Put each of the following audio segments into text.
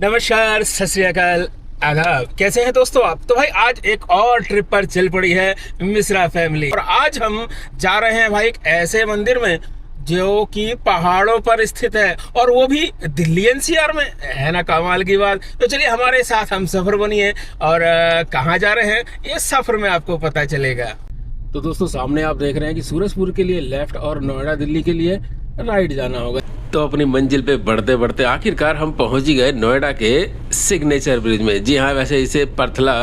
नमस्कार, सत श्री अकाल, आदाब। कैसे हैं दोस्तों आप? तो भाई आज एक और ट्रिप पर चल पड़ी है मिश्रा फैमिली। और आज हम जा रहे हैं भाई एक ऐसे मंदिर में जो कि पहाड़ों पर स्थित है, और वो भी दिल्ली एनसीआर में है ना। कमाल की बात। तो चलिए हमारे साथ हम सफर बनिए, और कहाँ जा रहे हैं ये सफर में आपको पता चलेगा। तो दोस्तों सामने आप देख रहे हैं कि सूरजपुर के लिए लेफ्ट और नोएडा दिल्ली के लिए राइट जाना होगा। तो अपनी मंजिल पे बढ़ते बढ़ते आखिरकार हम पहुंच ही गए नोएडा के सिग्नेचर ब्रिज में। जी हाँ, वैसे इसे परथला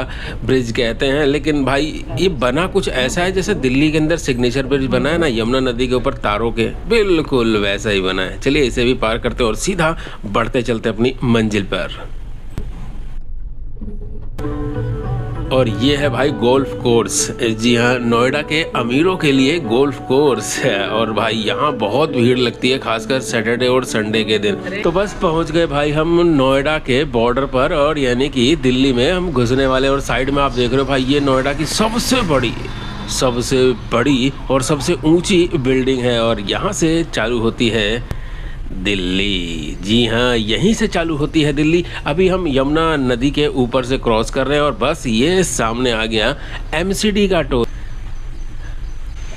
ब्रिज कहते हैं, लेकिन भाई ये बना कुछ ऐसा है जैसे दिल्ली के अंदर सिग्नेचर ब्रिज बना है ना, यमुना नदी के ऊपर तारों के, बिल्कुल वैसा ही बना है। चलिए इसे भी पार करते और सीधा बढ़ते चलते अपनी मंजिल पर। और ये है भाई गोल्फ कोर्स। जी हाँ, नोएडा के अमीरों के लिए गोल्फ कोर्स है। और भाई यहाँ बहुत भीड़ लगती है, खासकर सैटरडे और संडे के दिन। तो बस पहुँच गए भाई हम नोएडा के बॉर्डर पर, और यानी कि दिल्ली में हम घुसने वाले। और साइड में आप देख रहे हो भाई, ये नोएडा की सबसे बड़ी और सबसे ऊंची बिल्डिंग है, और यहाँ से चालू होती है दिल्ली। जी हाँ, यहीं से चालू होती है दिल्ली। अभी हम यमुना नदी के ऊपर से क्रॉस कर रहे हैं, और बस ये सामने आ गया एमसीडी का टोल।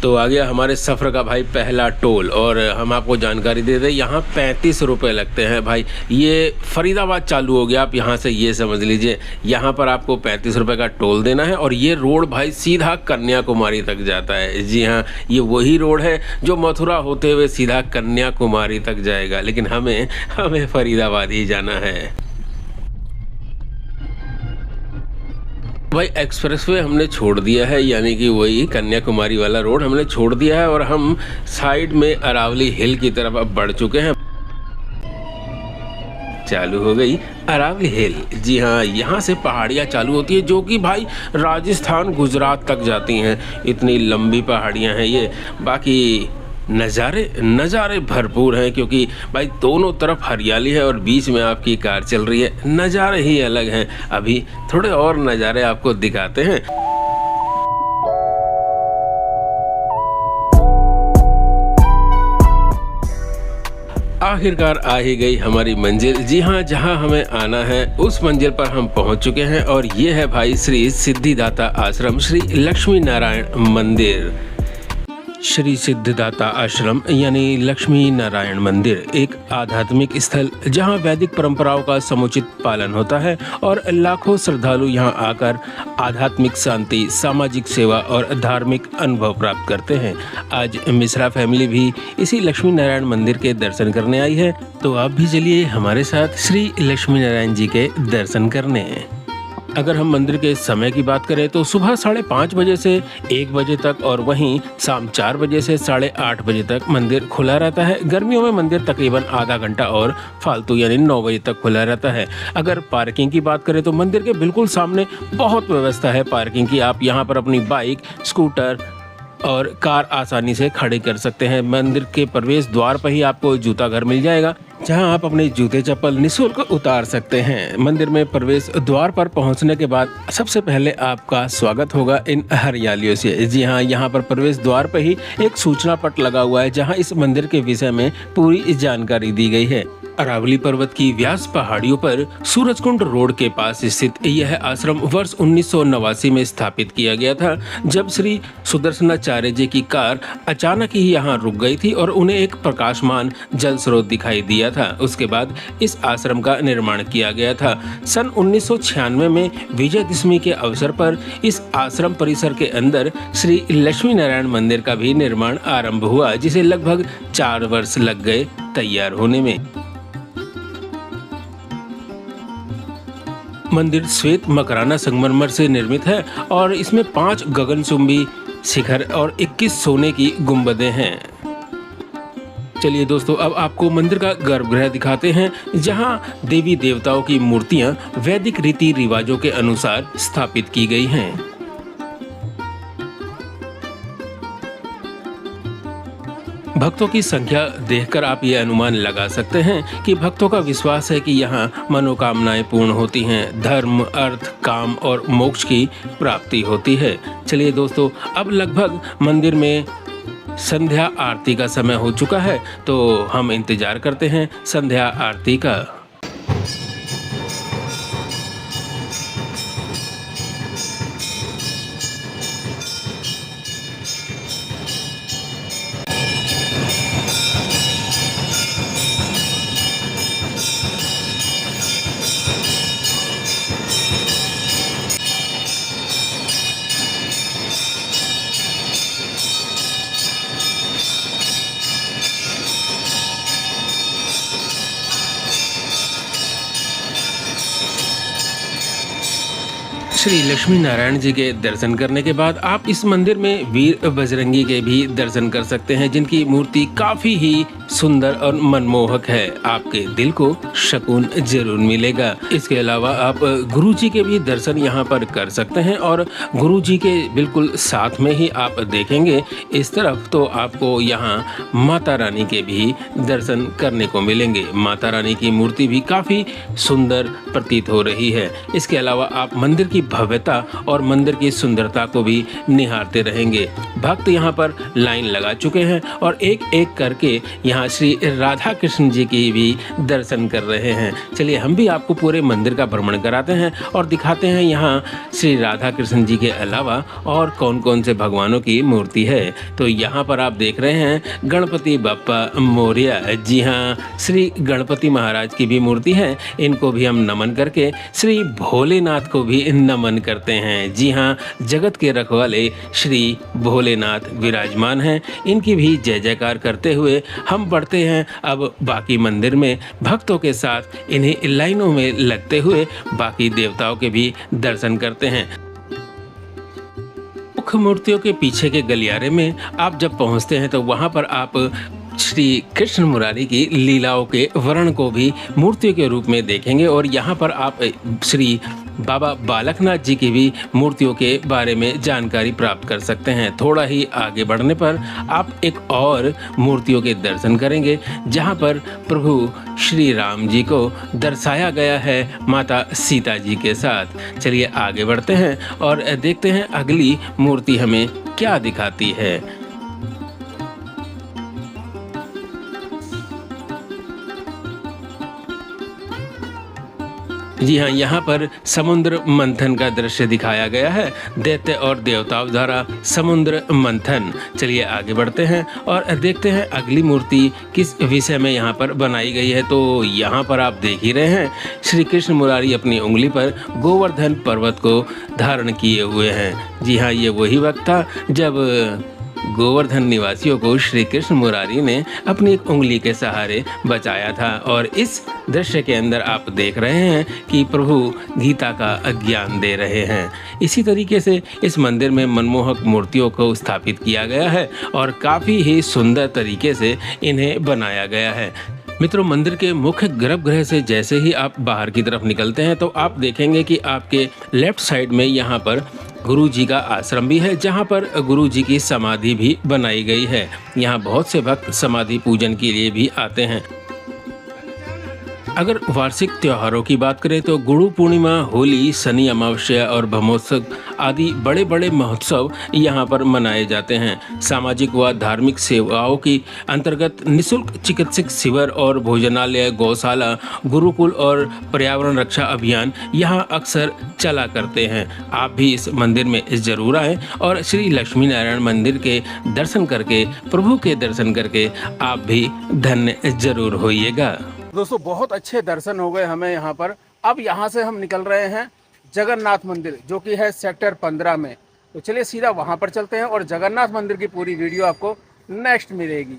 तो आ गया हमारे सफ़र का भाई पहला टोल। और हम आपको जानकारी दे दें, यहाँ 35 रुपये लगते हैं भाई। ये फरीदाबाद चालू हो गया, आप यहाँ से ये समझ लीजिए। यहाँ पर आपको 35 रुपये का टोल देना है, और ये रोड भाई सीधा कन्याकुमारी तक जाता है। जी हाँ, ये वही रोड है जो मथुरा होते हुए सीधा कन्याकुमारी तक जाएगा, लेकिन हमें फरीदाबाद ही जाना है। भाई एक्सप्रेसवे हमने छोड़ दिया है, यानी कि वही कन्याकुमारी वाला रोड हमने छोड़ दिया है, और हम साइड में अरावली हिल की तरफ अब बढ़ चुके हैं। चालू हो गई अरावली हिल। जी हाँ, यहाँ से पहाड़ियाँ चालू होती है जो कि भाई राजस्थान गुजरात तक जाती हैं। इतनी लंबी पहाड़ियाँ हैं ये। बाकी नज़ारे भरपूर हैं, क्योंकि भाई दोनों तरफ हरियाली है और बीच में आपकी कार चल रही है। नज़ारे ही अलग हैं। अभी थोड़े और नज़ारे आपको दिखाते हैं। आखिरकार आ ही गई हमारी मंजिल। जी हाँ, जहाँ हमें आना है उस मंजिल पर हम पहुँच चुके हैं, और ये है भाई श्री सिद्धिदाता आश्रम, श्री लक्ष्मी नारायण मंदिर। श्री सिद्धिदाता आश्रम यानी लक्ष्मी नारायण मंदिर एक आध्यात्मिक स्थल जहां वैदिक परंपराओं का समुचित पालन होता है, और लाखों श्रद्धालु यहां आकर आध्यात्मिक शांति, सामाजिक सेवा और धार्मिक अनुभव प्राप्त करते हैं। आज मिश्रा फैमिली भी इसी लक्ष्मी नारायण मंदिर के दर्शन करने आई है, तो आप भी चलिए हमारे साथ श्री लक्ष्मी नारायण जी के दर्शन करने। अगर हम मंदिर के समय की बात करें तो सुबह 5:30 बजे से 1 बजे तक, और वहीं शाम 4 बजे से 8:30 बजे तक मंदिर खुला रहता है। गर्मियों में मंदिर तकरीबन आधा घंटा और फालतू यानी 9 बजे तक खुला रहता है। अगर पार्किंग की बात करें तो मंदिर के बिल्कुल सामने बहुत व्यवस्था है पार्किंग की। आप यहाँ पर अपनी बाइक, स्कूटर और कार आसानी से खड़े कर सकते हैं। मंदिर के प्रवेश द्वार पर ही आपको जूता घर मिल जाएगा, जहां आप अपने जूते चप्पल निःशुल्क उतार सकते हैं। मंदिर में प्रवेश द्वार पर पहुंचने के बाद सबसे पहले आपका स्वागत होगा इन हरियालियों से। जी हां, यहां पर प्रवेश द्वार पर ही एक सूचना पट लगा हुआ है, जहां इस मंदिर के विषय में पूरी जानकारी दी गई है। अरावली पर्वत की व्यास पहाड़ियों पर सूरजकुंड रोड के पास स्थित यह आश्रम वर्ष 1989 में स्थापित किया गया था, जब श्री सुदर्शनाचार्य जी की कार अचानक ही यहाँ रुक गई थी और उन्हें एक प्रकाशमान जल स्रोत दिखाई दिया था। उसके बाद इस आश्रम का निर्माण किया गया था। सन 1996 में विजयदशमी के अवसर पर इस आश्रम परिसर के अंदर श्री लक्ष्मी नारायण मंदिर का भी निर्माण आरंभ हुआ, जिसे लगभग 4 वर्ष लग गए तैयार होने में। मंदिर श्वेत मकराना संगमरमर से निर्मित है, और इसमें 5 गगनचुंबी शिखर और 21 सोने की गुंबदें हैं। चलिए दोस्तों, अब आपको मंदिर का गर्भगृह दिखाते हैं, जहां देवी देवताओं की मूर्तियां वैदिक रीति रिवाजों के अनुसार स्थापित की गई हैं। भक्तों की संख्या देखकर आप ये अनुमान लगा सकते हैं कि भक्तों का विश्वास है कि यहाँ मनोकामनाएं पूर्ण होती हैं, धर्म, अर्थ, काम और मोक्ष की प्राप्ति होती है। चलिए दोस्तों, अब लगभग मंदिर में संध्या आरती का समय हो चुका है, तो हम इंतजार करते हैं संध्या आरती का। श्री लक्ष्मी नारायण जी के दर्शन करने के बाद आप इस मंदिर में वीर बजरंगी के भी दर्शन कर सकते हैं, जिनकी मूर्ति काफी ही सुंदर और मनमोहक है। आपके दिल को सुकून जरूर मिलेगा। इसके अलावा आप गुरु जी के भी दर्शन यहाँ पर कर सकते हैं और गुरु जी के बिल्कुल साथ में ही आप देखेंगे इस तरफ तो आपको यहाँ माता रानी के भी दर्शन करने को मिलेंगे। माता रानी की मूर्ति भी काफी सुंदर प्रतीत हो रही है। इसके अलावा आप मंदिर की भव्यता और मंदिर की सुंदरता को भी निहारते रहेंगे। भक्त यहाँ पर लाइन लगा चुके हैं और एक एक करके यहाँ श्री राधा कृष्ण जी की भी दर्शन कर रहे हैं। चलिए हम भी आपको पूरे मंदिर का भ्रमण कराते हैं और दिखाते हैं यहाँ श्री राधा कृष्ण जी के अलावा और कौन कौन से भगवानों की मूर्ति है। तो यहाँ पर आप देख रहे हैं गणपति बप्पा मोरया। जी हाँ, श्री गणपति महाराज की भी मूर्ति है। इनको भी हम नमन करके श्री भोलेनाथ को भी नमन करते हैं। जी हाँ, जगत के रखवाले श्री भोलेनाथ विराजमान हैं। इनकी भी जय जयकार करते हुए हम बढ़ते हैं अब बाकी मंदिर में। भक्तों के साथ इन्हीं लाइनों में लगते हुए बाकी देवताओं के भी दर्शन करते हैं। मुख्य मूर्तियों के पीछे के गलियारे में आप जब पहुंचते हैं तो वहां पर आप श्री कृष्ण मुरारी की लीलाओं के वर्ण को भी मूर्तियों के रूप में देखेंगे और यहाँ पर आप श्री बाबा बालकनाथ जी की भी मूर्तियों के बारे में जानकारी प्राप्त कर सकते हैं। थोड़ा ही आगे बढ़ने पर आप एक और मूर्तियों के दर्शन करेंगे जहाँ पर प्रभु श्री राम जी को दर्शाया गया है माता सीता जी के साथ। चलिए आगे बढ़ते हैं और देखते हैं अगली मूर्ति हमें क्या दिखाती है। जी हाँ, यहाँ पर समुद्र मंथन का दृश्य दिखाया गया है। दैत्य और देवताओं द्वारा समुद्र मंथन। चलिए आगे बढ़ते हैं और देखते हैं अगली मूर्ति किस विषय में यहाँ पर बनाई गई है। तो यहाँ पर आप देख ही रहे हैं श्री कृष्ण मुरारी अपनी उंगली पर गोवर्धन पर्वत को धारण किए हुए हैं। जी हाँ, ये वही वक्त था जब गोवर्धन निवासियों को श्री कृष्ण मुरारी ने अपनी एक उंगली के सहारे बचाया था। और इस दृश्य के अंदर आप देख रहे हैं कि प्रभु गीता का ज्ञान दे रहे हैं। इसी तरीके से इस मंदिर में मनमोहक मूर्तियों को स्थापित किया गया है और काफ़ी ही सुंदर तरीके से इन्हें बनाया गया है। मित्रों, मंदिर के मुख्य गर्भगृह से जैसे ही आप बाहर की तरफ निकलते हैं तो आप देखेंगे कि आपके लेफ्ट साइड में यहाँ पर गुरु जी का आश्रम भी है, जहाँ पर गुरु जी की समाधि भी बनाई गई है। यहाँ बहुत से भक्त समाधि पूजन के लिए भी आते हैं। अगर वार्षिक त्योहारों की बात करें तो गुरु पूर्णिमा, होली, शनि अमावस्या और ब्रह्मोत्सव आदि बड़े बड़े महोत्सव यहाँ पर मनाए जाते हैं। सामाजिक व धार्मिक सेवाओं की अंतर्गत निःशुल्क चिकित्सक शिविर और भोजनालय, गौशाला, गुरुकुल और पर्यावरण रक्षा अभियान यहाँ अक्सर चला करते हैं। आप भी इस मंदिर में जरूर आएं और श्री लक्ष्मी नारायण मंदिर के दर्शन करके, प्रभु के दर्शन करके आप भी धन्य जरूर होइएगा। दोस्तों, बहुत अच्छे दर्शन हो गए हमें यहाँ पर। अब यहाँ से हम निकल रहे हैं जगन्नाथ मंदिर, जो कि है सेक्टर 15 में। तो चलिए सीधा वहाँ पर चलते हैं और जगन्नाथ मंदिर की पूरी वीडियो आपको नेक्स्ट मिलेगी।